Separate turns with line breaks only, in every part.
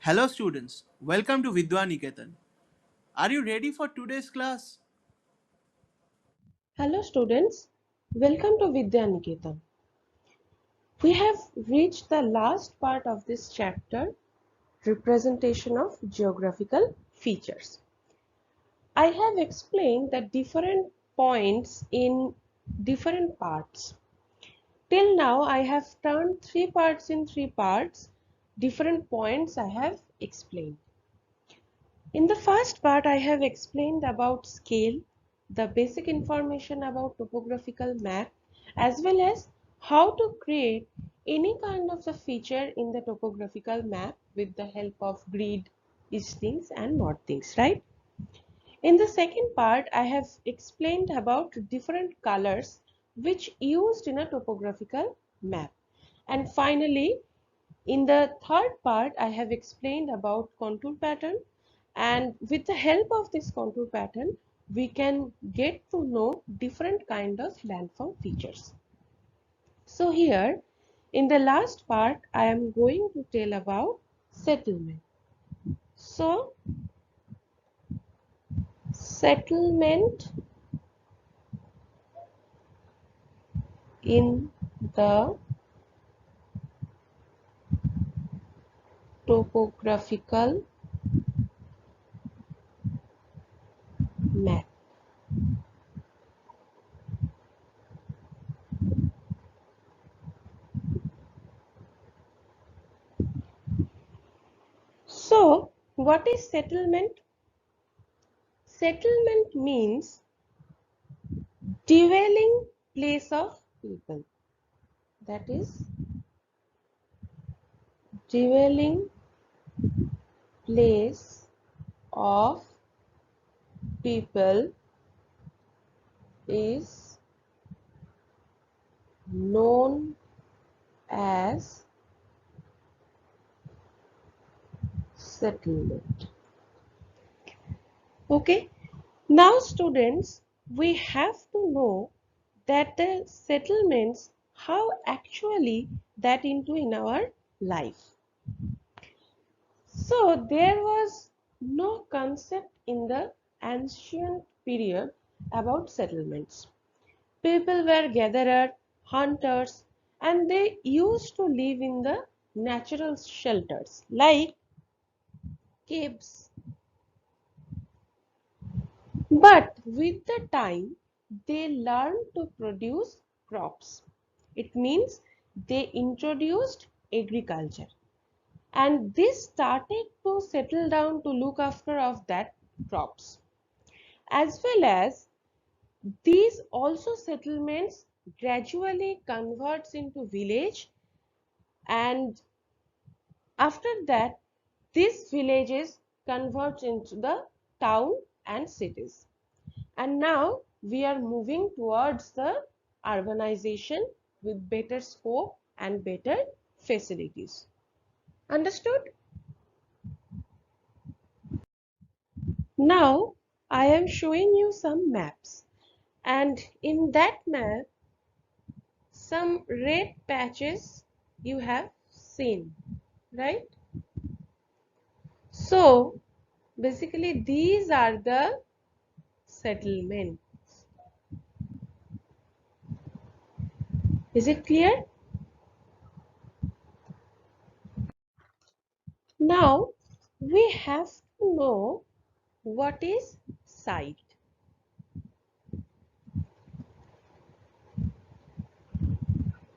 Hello students, welcome to Vidyaniketan. Are you ready for today's class?
Hello students, welcome to Vidyaniketan. We have reached the last part of this chapter, representation of geographical features. I have explained the different points in different parts. Till now I have turned three parts in three parts, different points I have explained. In the first part I have explained about scale, the basic information about topographical map, as well as how to create any kind of the feature in the topographical map with the help of grid, eastings and northings, right? In the second part I have explained about different colors which used in a topographical map. And finally, in the third part, I have explained about contour pattern, and with the help of this contour pattern, we can get to know different kind of landform features. So here, in the last part, I am going to tell about settlement. So, settlement in the topographical map. So, what is settlement? Settlement means dwelling place of people. That is, dwelling place of people is known as settlement. Okay, now students, we have to know that the settlements, how actually that into in our life. So there was no concept in the ancient period about settlements. People were gatherers, hunters, and they used to live in the natural shelters like caves. But with the time, they learned to produce crops. It means they introduced agriculture. And this started to settle down to look after of that crops. As well as these also settlements gradually converts into village, and after that these villages convert into the town and cities. And now we are moving towards the urbanization with better scope and better facilities. Understood? Now I am showing you some maps, and in that map some red patches you have seen, right? So basically these are the settlements. Is it clear? Now we have to know what is site.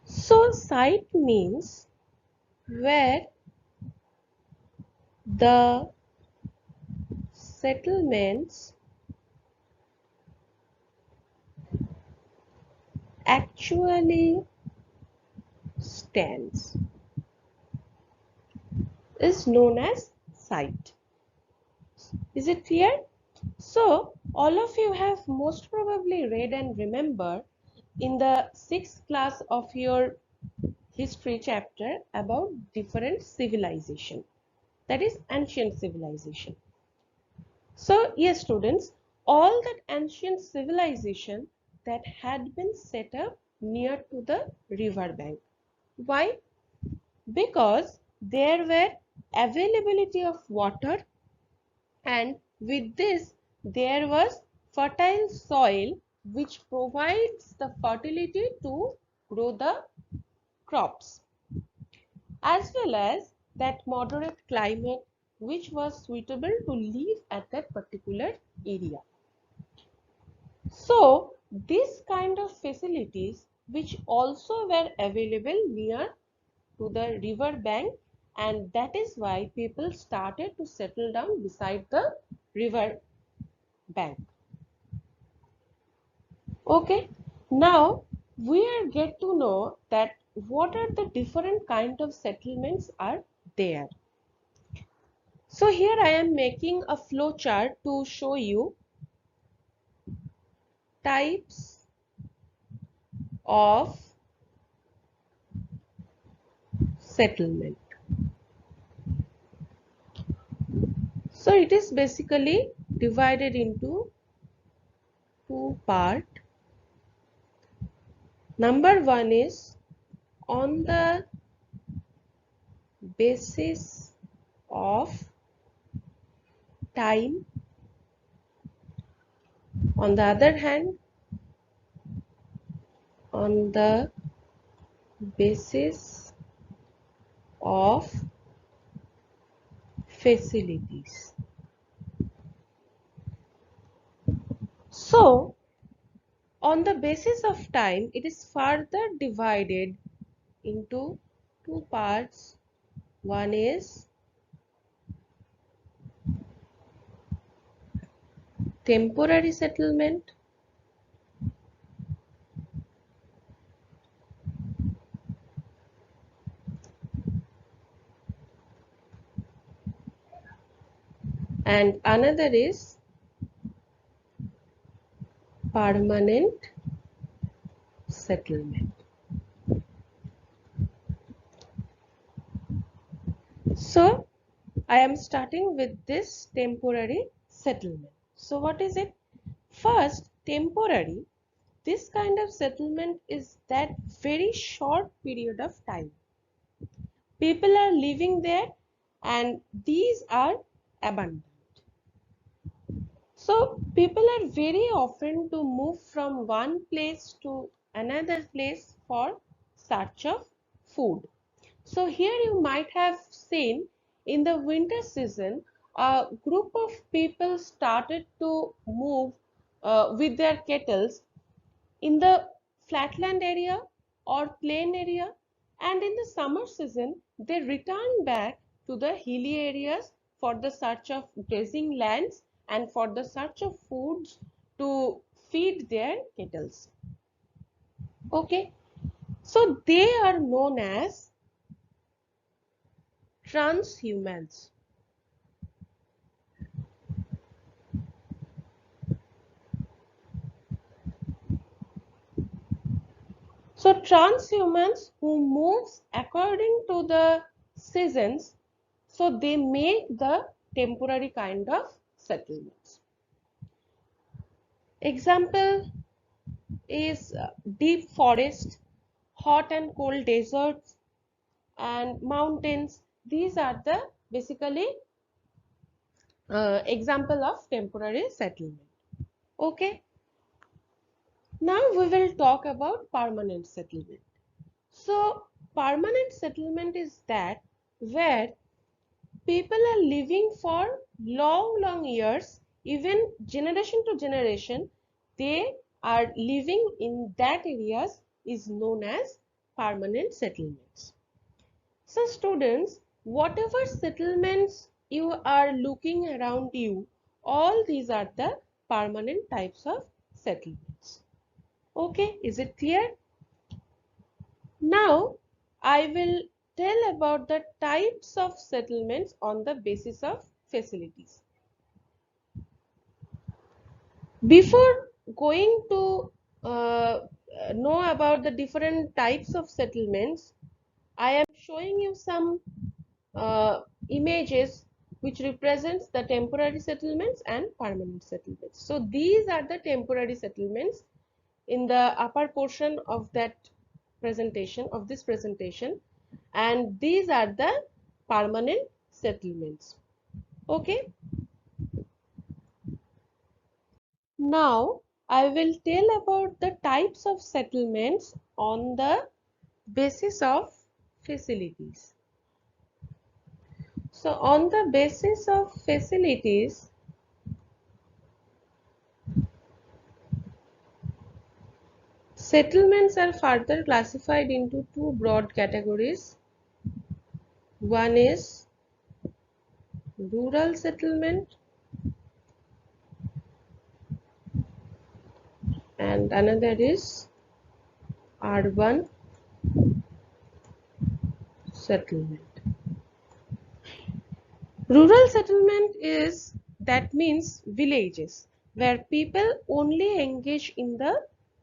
So site means where the settlements actually stands is known as site. Is it clear? So all of you have most probably read and remember in the 6th class of your history chapter about different civilization, that is ancient civilization. So yes students, all that ancient civilization that had been set up near to the river bank. Why? Because there were availability of water, and with this there was fertile soil which provides the fertility to grow the crops, as well as that moderate climate which was suitable to live at that particular area. So this kind of facilities which also were available near to the river bank, and that is why people started to settle down beside the river bank. Okay, now we are get to know that what are the different kind of settlements are there. So here I am making a flow chart to show you types of settlement. So it is basically divided into two parts. Number one is on the basis of time. On the other hand, on the basis of facilities. So on the basis of time, it is further divided into two parts. One is temporary settlement, and another is permanent settlement. So I am starting with this temporary settlement. So what is it? First, temporary. This kind of settlement is that very short period of time. People are living there and these are abundant. So people are very often to move from one place to another place for search of food. So here you might have seen in the winter season, a group of people started to move with their kettles in the flatland area or plain area, and in the summer season they return back to the hilly areas for the search of grazing lands and for the search of foods to feed their kettles. Okay, so they are known as transhumans. So transhumans who moves according to the seasons, so they make the temporary kind of settlements. Example is deep forest, hot and cold deserts, and mountains. These are the basically example of temporary settlement. Okay. Now we will talk about permanent settlement. So permanent settlement is that where people are living for long years, even generation to generation, they are living in that areas is known as permanent settlements. So students, whatever settlements you are looking around you, all these are the permanent types of settlements. Okay, is it clear? Now I will tell about the types of settlements on the basis of facilities. Before going to know about the different types of settlements, I am showing you some images which represents the temporary settlements and permanent settlements. So these are the temporary settlements in the upper portion of that presentation, of this presentation, and these are the permanent settlements. Okay. Now I will tell about the types of settlements on the basis of facilities. So on the basis of facilities, settlements are further classified into two broad categories. One is rural settlement and another is urban settlement. Rural settlement is, that means villages where people only engage in the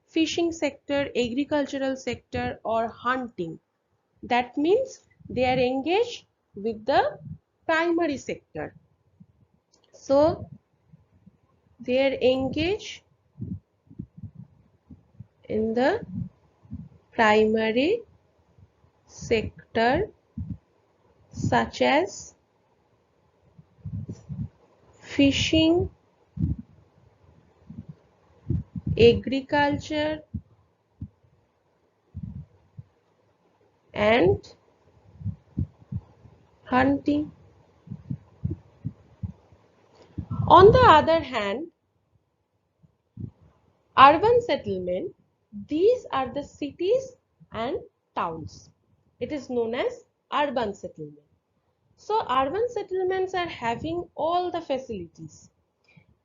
fishing sector, agricultural sector or hunting. That means they are engaged with the primary sector. So they are engaged in the primary sector such as fishing, agriculture and hunting. On the other hand, urban settlement, these are the cities and towns. It is known as urban settlement. So urban settlements are having all the facilities.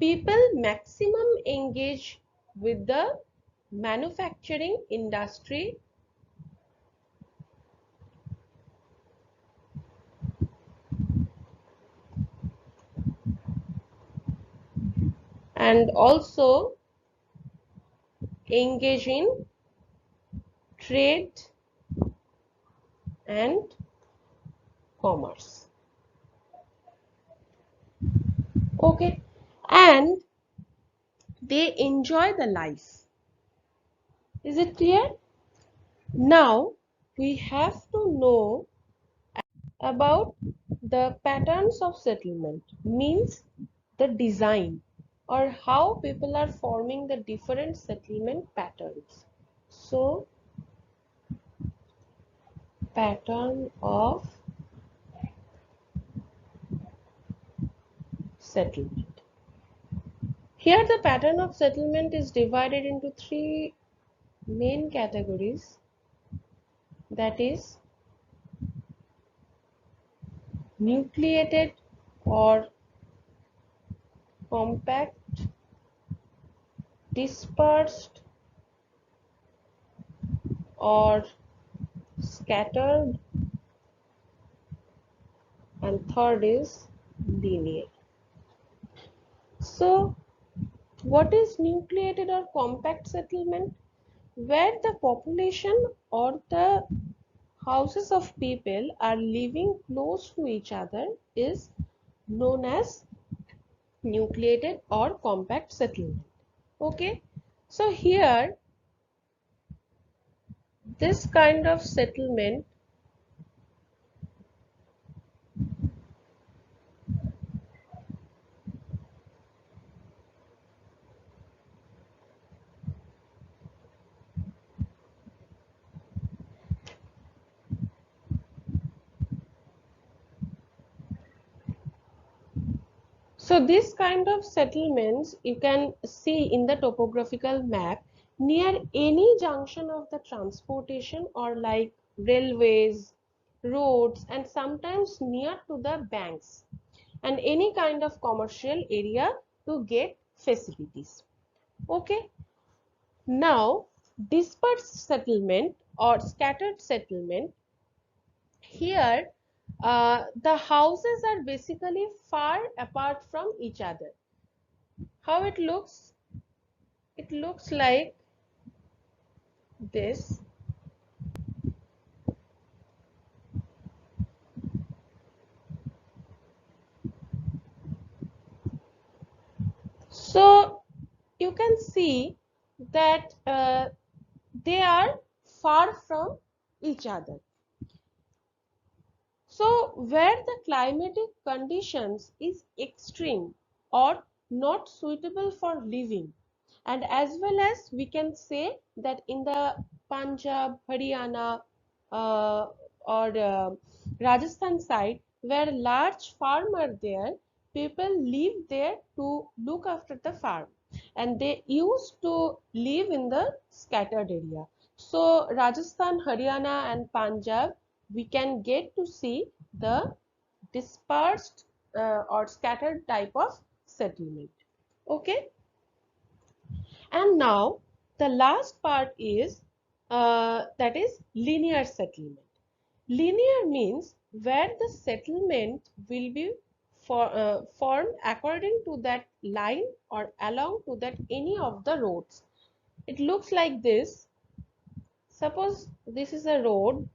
People maximum engage with the manufacturing industry and also engage in trade and commerce. Okay, and they enjoy the life. Is it clear? Now we have to know about the patterns of settlement, means the design or how people are forming the different settlement patterns. So pattern of settlement. Here the pattern of settlement is divided into three main categories, that is nucleated or compact, dispersed or scattered, and third is linear. So what is nucleated or compact settlement? Where the population or the houses of people are living close to each other is known as nucleated or compact settlement. Okay, so here this kind of settlement so this kind of settlements you can see in the topographical map near any junction of the transportation or like railways, roads, and sometimes near to the banks and any kind of commercial area to get facilities. Okay, now dispersed settlement or scattered settlement, here the houses are basically far apart from each other. How it looks? It looks like this. So you can see that they are far from each other. So where the climatic conditions is extreme or not suitable for living, and as well as we can say that in the Punjab, Haryana or Rajasthan side where large farm are there, people live there to look after the farm and they used to live in the scattered area. So Rajasthan, Haryana and Punjab, we can get to see the dispersed or scattered type of settlement. Okay, and now the last part is that is linear settlement. Linear means where the settlement will be formed according to that line or along to that any of the roads. It looks like this. Suppose this is a road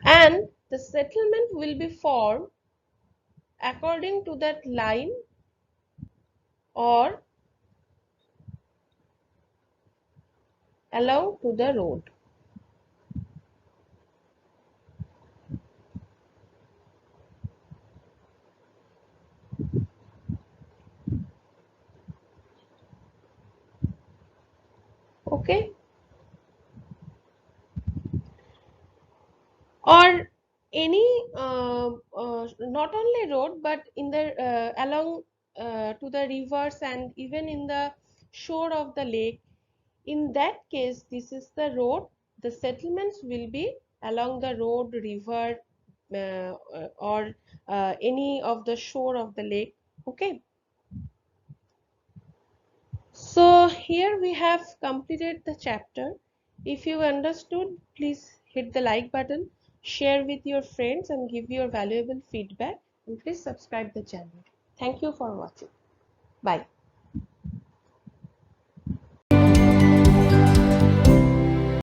and the settlement will be formed according to that line or along to the road. Okay, or any not only road but in the along to the rivers and even in the shore of the lake. In that case, this is the road. The settlements will be along the road, river, or any of the shore of the lake. Okay. So here we have completed the chapter. If you understood, please hit the like button, share with your friends and give your valuable feedback, and please subscribe the channel. Thank you for watching. Bye.